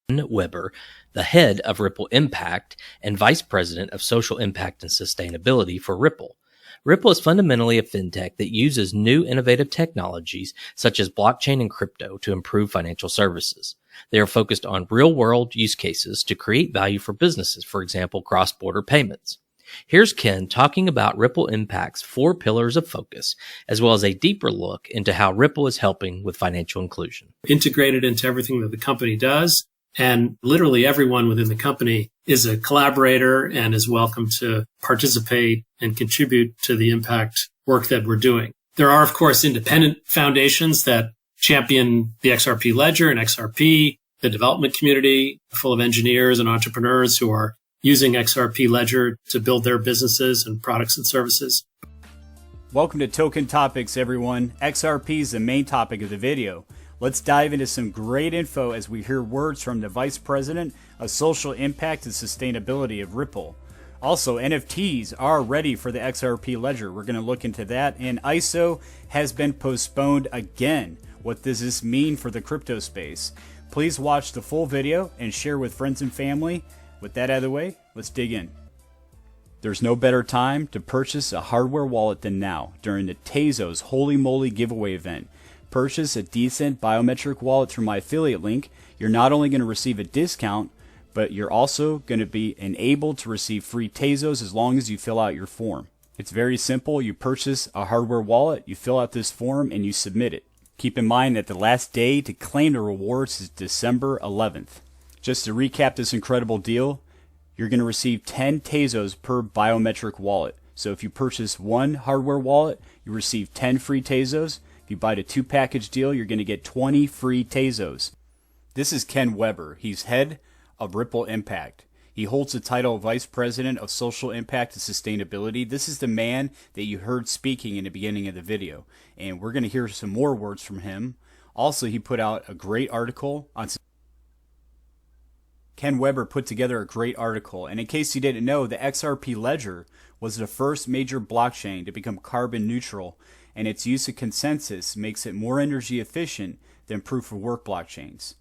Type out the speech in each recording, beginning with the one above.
Weber, the head of Ripple Impact and vice president of social impact and sustainability for Ripple. Ripple is fundamentally a fintech that uses new innovative technologies such as blockchain and crypto to improve financial services. They are focused on real-world use cases to create value for businesses, for example, cross-border payments. Here's Ken talking about Ripple Impact's 4 pillars of focus, as well as a deeper look into how Ripple is helping with financial inclusion. Integrated into everything that the company does, and literally everyone within the company is a collaborator and is welcome to participate and contribute to the impact work that we're doing. There are, of course, independent foundations that champion the XRP Ledger and XRP, the development community full of engineers and entrepreneurs who are using XRP Ledger to build their businesses and products and services. Welcome to Token Topics, everyone. XRP is the main topic of the video. Let's dive into some great info as we hear words from the Vice President of Social Impact and Sustainability of Ripple. Also, NFTs are ready for the XRP Ledger. We're going to look into that. And ISO has been postponed again. What does this mean for the crypto space? Please watch the full video and share with friends and family. With that out of the way, let's dig in. There's no better time to purchase a hardware wallet than now, during the Tezos Holy Moly giveaway event. Purchase a DCENT Biometric wallet through my affiliate link. You're not only going to receive a discount, but you're also going to be enabled to receive free Tezos as long as you fill out your form. It's very simple. You purchase a hardware wallet, you fill out this form, and you submit it. Keep in mind that the last day to claim the rewards is December 11th. Just to recap this incredible deal, you're going to receive 10 Tezos per biometric wallet. So if you purchase one hardware wallet, you receive 10 free Tezos. If you buy the 2-package deal, you're going to get 20 free Tezos. This is Ken Weber. He's head of Ripple Impact. He holds the title of Vice President of Social Impact and Sustainability. This is the man that you heard speaking in the beginning of the video. And we're going to hear some more words from him. Also, he put out a great article on... Ken Weber put together a great article. And in case you didn't know, the XRP Ledger was the first major blockchain to become carbon neutral, and its use of consensus makes it more energy efficient than proof-of-work blockchains.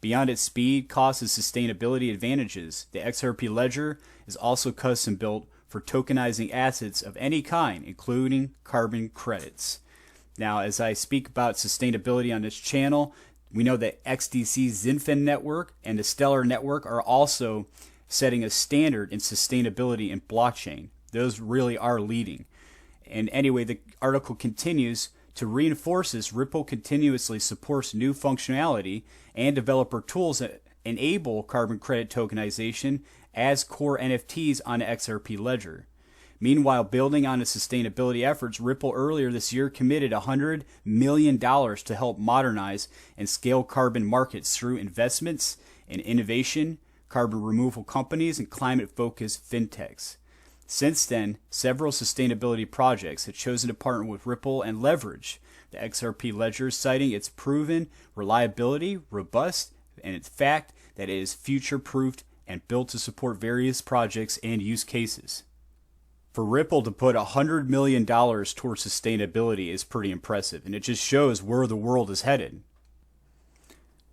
Beyond its speed, cost, and sustainability advantages, the XRP Ledger is also custom-built for tokenizing assets of any kind, including carbon credits. Now, as I speak about sustainability on this channel, we know that XDC XinFin network and the Stellar network are also setting a standard in sustainability in blockchain. Those really are leading. And anyway, the article continues to reinforce this. Ripple continuously supports new functionality and developer tools that enable carbon credit tokenization as core NFTs on the XRP Ledger. Meanwhile, building on its sustainability efforts, Ripple earlier this year committed $100 million to help modernize and scale carbon markets through investments in innovation, carbon removal companies, and climate-focused fintechs. Since then, several sustainability projects have chosen to partner with Ripple and leverage the XRP Ledger, citing its proven reliability, robust, and its fact that it is future-proofed and built to support various projects and use cases. For Ripple to put $100 million towards sustainability is pretty impressive, and it just shows where the world is headed.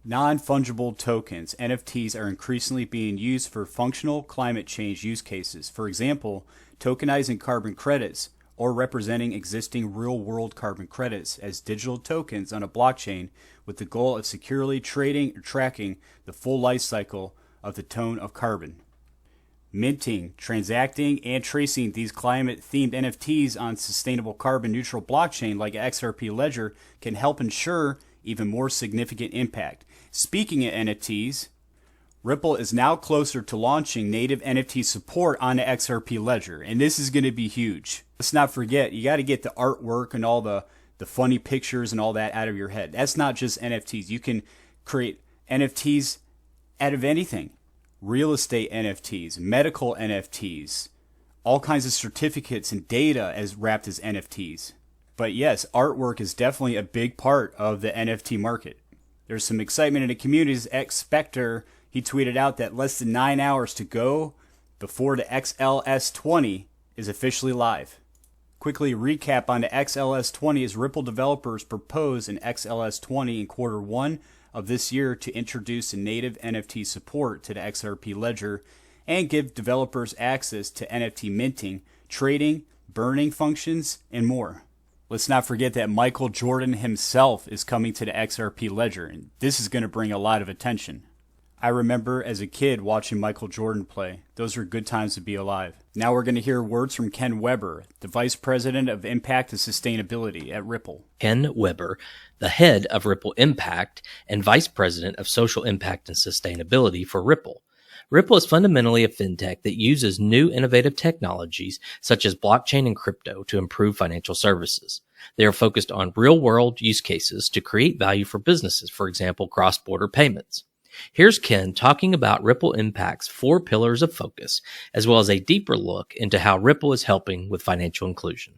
Non-fungible tokens, NFTs, are increasingly being used for functional climate change use cases. For example, tokenizing carbon credits or representing existing real-world carbon credits as digital tokens on a blockchain with the goal of securely trading or tracking the full life cycle of the ton of carbon. Minting, transacting, and tracing these climate-themed NFTs on sustainable carbon-neutral blockchain like XRP Ledger can help ensure even more significant impact. Speaking of NFTs, Ripple is now closer to launching native NFT support on the XRP Ledger, and this is going to be huge. Let's not forget, you got to get the artwork and all the funny pictures and all that out of your head. That's not just NFTs. You can create NFTs out of anything. Real estate NFTs, medical NFTs, all kinds of certificates and data as wrapped as NFTs. But yes, artwork is definitely a big part of the NFT market. There's some excitement in the communities. Spectre, he tweeted out that less than 9 hours to go before the XLS20 is officially live. Quickly recap on the XLS20 as Ripple developers propose an XLS20 in Q1 of this year to introduce native NFT support to the XRP Ledger and give developers access to NFT minting, trading, burning functions, and more. Let's not forget that Michael Jordan himself is coming to the XRP Ledger, and this is going to bring a lot of attention. I remember as a kid watching Michaal Jordan play. Those were good times to be alive. Now we're going to hear words from Ken Weber, the Vice President of Impact and Sustainability at Ripple. Ken Weber, the head of Ripple Impact and Vice President of Social Impact and Sustainability for Ripple. Ripple is fundamentally a fintech that uses new innovative technologies such as blockchain and crypto to improve financial services. They are focused on real-world use cases to create value for businesses, for example, cross-border payments. Here's Ken talking about Ripple Impact's 4 pillars of focus, as well as a deeper look into how Ripple is helping with financial inclusion.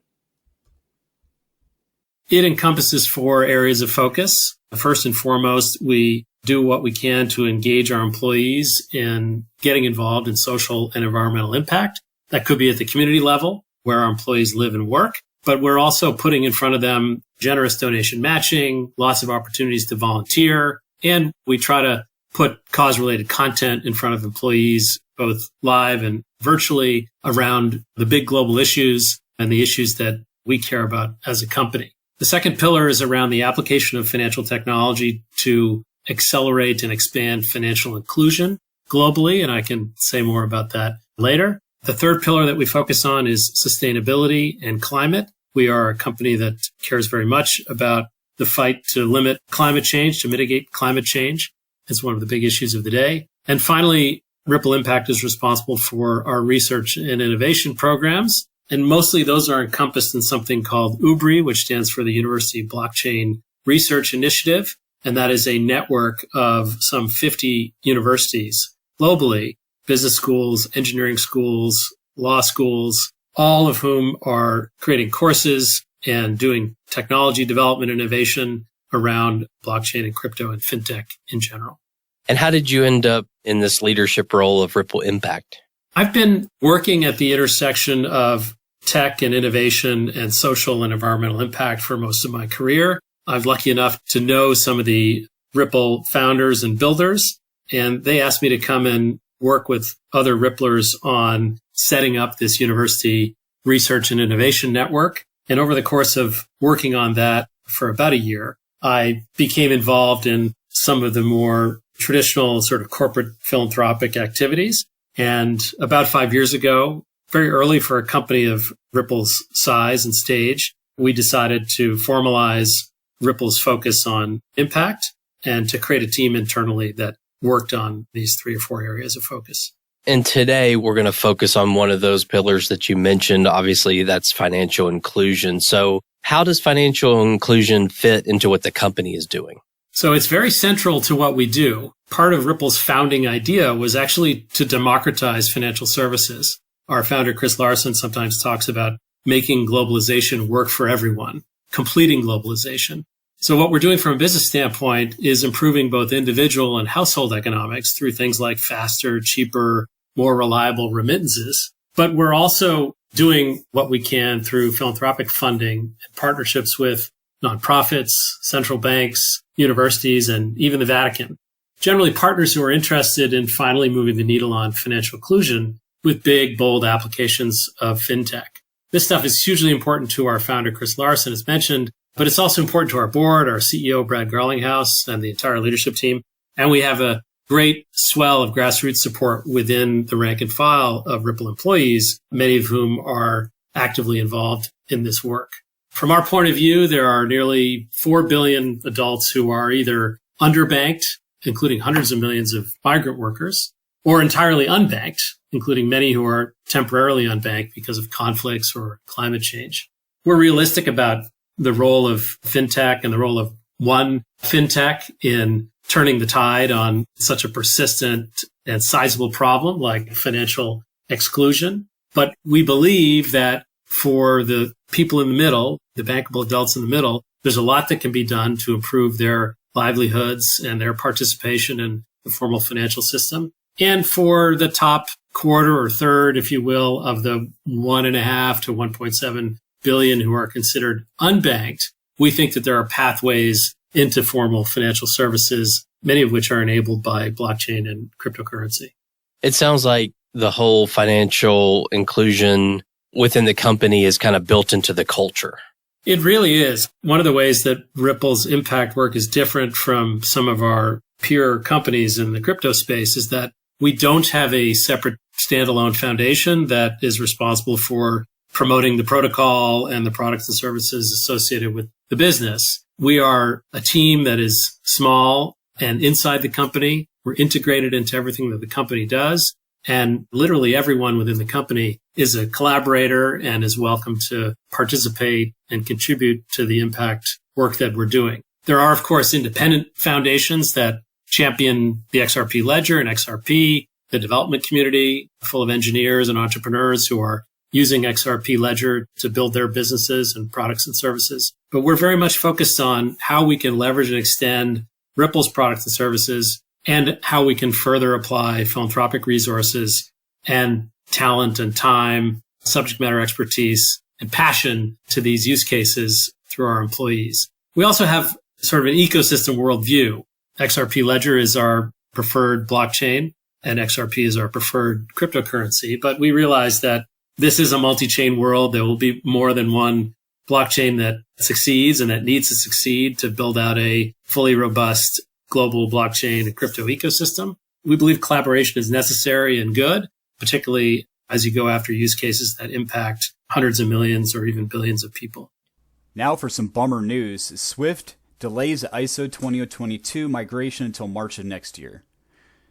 It encompasses 4 areas of focus. First and foremost, we do what we can to engage our employees in getting involved in social and environmental impact. That could be at the community level, where our employees live and work, but we're also putting in front of them generous donation matching, lots of opportunities to volunteer, and we try to put cause-related content in front of employees, both live and virtually, around the big global issues and the issues that we care about as a company. The second pillar is around the application of financial technology to accelerate and expand financial inclusion globally, and I can say more about that later. The third pillar that we focus on is sustainability and climate. We are a company that cares very much about the fight to limit climate change, to mitigate climate change. It's one of the big issues of the day. And finally, Ripple Impact is responsible for our research and innovation programs. And mostly those are encompassed in something called UBRI, which stands for the University Blockchain Research Initiative. And that is a network of some 50 universities globally, business schools, engineering schools, law schools, all of whom are creating courses and doing technology development innovation around blockchain and crypto and fintech in general. And how did you end up in this leadership role of Ripple Impact? I've been working at the intersection of tech and innovation and social and environmental impact for most of my career. I'm lucky enough to know some of the Ripple founders and builders, and they asked me to come and work with other Ripplers on setting up this university research and innovation network. And over the course of working on that for about a year, I became involved in some of the more traditional sort of corporate philanthropic activities. And about 5 years ago, very early for a company of Ripple's size and stage, we decided to formalize Ripple's focus on impact and to create a team internally that worked on these 3 or 4 areas of focus. And today we're going to focus on one of those pillars that you mentioned. Obviously, that's financial inclusion. So how does financial inclusion fit into what the company is doing? So it's very central to what we do. Part of Ripple's founding idea was actually to democratize financial services. Our founder, Chris Larsen, sometimes talks about making globalization work for everyone, completing globalization. So what we're doing from a business standpoint is improving both individual and household economics through things like faster, cheaper, more reliable remittances. But we're also doing what we can through philanthropic funding and partnerships with nonprofits, central banks, universities, and even the Vatican. Generally partners who are interested in finally moving the needle on financial inclusion with big, bold applications of fintech. This stuff is hugely important to our founder, Chris Larsen, as mentioned, but it's also important to our board, our CEO, Brad Garlinghouse, and the entire leadership team. And we have a great swell of grassroots support within the rank and file of Ripple employees, many of whom are actively involved in this work. From our point of view, there are nearly 4 billion adults who are either underbanked, including hundreds of millions of migrant workers, or entirely unbanked, including many who are temporarily unbanked because of conflicts or climate change. We're realistic about the role of fintech and the role of one fintech in turning the tide on such a persistent and sizable problem like financial exclusion. But we believe that for the people in the middle, the bankable adults in the middle, there's a lot that can be done to improve their livelihoods and their participation in the formal financial system. And for the top quarter or third, if you will, of the 1.5 to 1.7 billion who are considered unbanked, we think that there are pathways into formal financial services many of which are enabled by blockchain and cryptocurrency. It sounds like the whole financial inclusion within the company is kind of built into the culture. It really is. One of the ways that Ripple's impact work is different from some of our peer companies in the crypto space is that we don't have a separate standalone foundation that is responsible for promoting the protocol and the products and services associated with the business. We are a team that is small and inside the company. We're integrated into everything that the company does. And literally everyone within the company is a collaborator and is welcome to participate and contribute to the impact work that we're doing. There are, of course, independent foundations that champion the XRP Ledger and XRP, the development community full of engineers and entrepreneurs who are using XRP Ledger to build their businesses and products and services. But we're very much focused on how we can leverage and extend Ripple's products and services and how we can further apply philanthropic resources and talent and time, subject matter expertise, and passion to these use cases through our employees. We also have sort of an ecosystem worldview. XRP Ledger is our preferred blockchain and XRP is our preferred cryptocurrency. But we realize that this is a multi-chain world. There will be more than one blockchain that succeeds and that needs to succeed to build out a fully robust global blockchain and crypto ecosystem. We believe collaboration is necessary and good, particularly as you go after use cases that impact hundreds of millions or even billions of people. Now for some bummer news. SWIFT delays ISO 2022 migration until March of next year.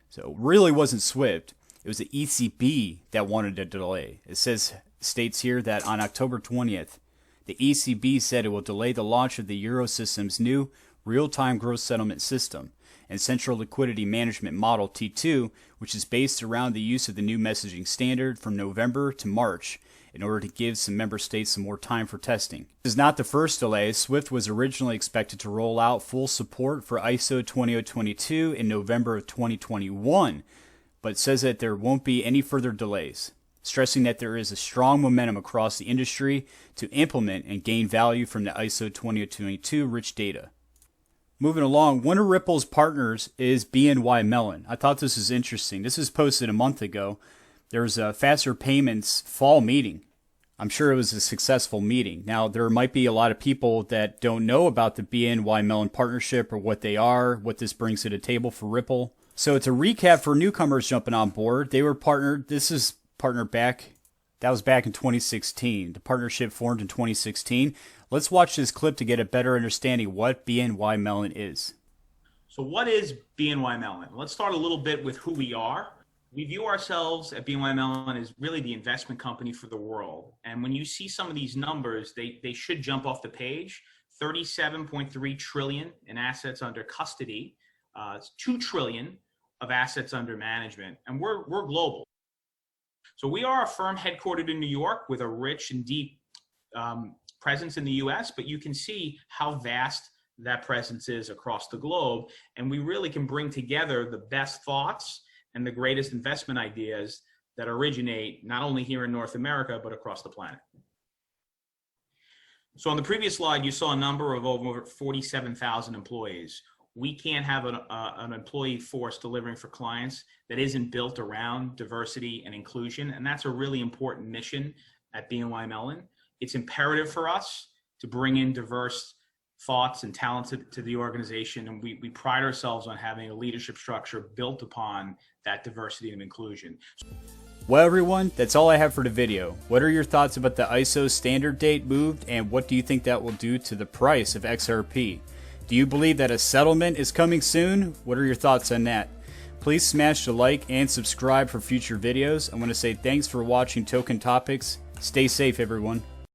So it really wasn't SWIFT. It was the ECB that wanted a delay. It states here that on October 20th, the ECB said it will delay the launch of the Eurosystem's new real-time gross settlement system and central liquidity management model T2, which is based around the use of the new messaging standard from November to March in order to give some member states some more time for testing. This is not the first delay. SWIFT was originally expected to roll out full support for ISO 2022 in November of 2021, but says that there won't be any further delays, stressing that there is a strong momentum across the industry to implement and gain value from the ISO 2022 rich data. Moving along, one of Ripple's partners is BNY Mellon. I thought this was interesting. This was posted a month ago. There was a Faster Payments fall meeting. I'm sure it was a successful meeting. Now, there might be a lot of people that don't know about the BNY Mellon partnership or what they are, what this brings to the table for Ripple. So to recap for newcomers jumping on board, they were partnered. This is partnered back. That was back in 2016. The partnership formed in 2016. Let's watch this clip to get a better understanding what BNY Mellon is. So what is BNY Mellon? Let's start a little bit with who we are. We view ourselves at BNY Mellon as really the investment company for the world. And when you see some of these numbers, they should jump off the page. 37.3 trillion in assets under custody, 2 trillion of assets under management, and we're global. So we are a firm headquartered in New York with a rich and deep presence in the US, but you can see how vast that presence is across the globe. And we really can bring together the best thoughts and the greatest investment ideas that originate not only here in North America, but across the planet. So on the previous slide, you saw a number of over 47,000 employees. We can't have an employee force delivering for clients that isn't built around diversity and inclusion. And that's a really important mission at BNY Mellon. It's imperative for us to bring in diverse thoughts and talent to the organization. And we pride ourselves on having a leadership structure built upon that diversity and inclusion. Well, everyone, that's all I have for the video. What are your thoughts about the ISO standard date moved, and what do you think that will do to the price of XRP? Do you believe that a settlement is coming soon? What are your thoughts on that? Please smash the like and subscribe for future videos. I want to say thanks for watching Token Topics. Stay safe, everyone.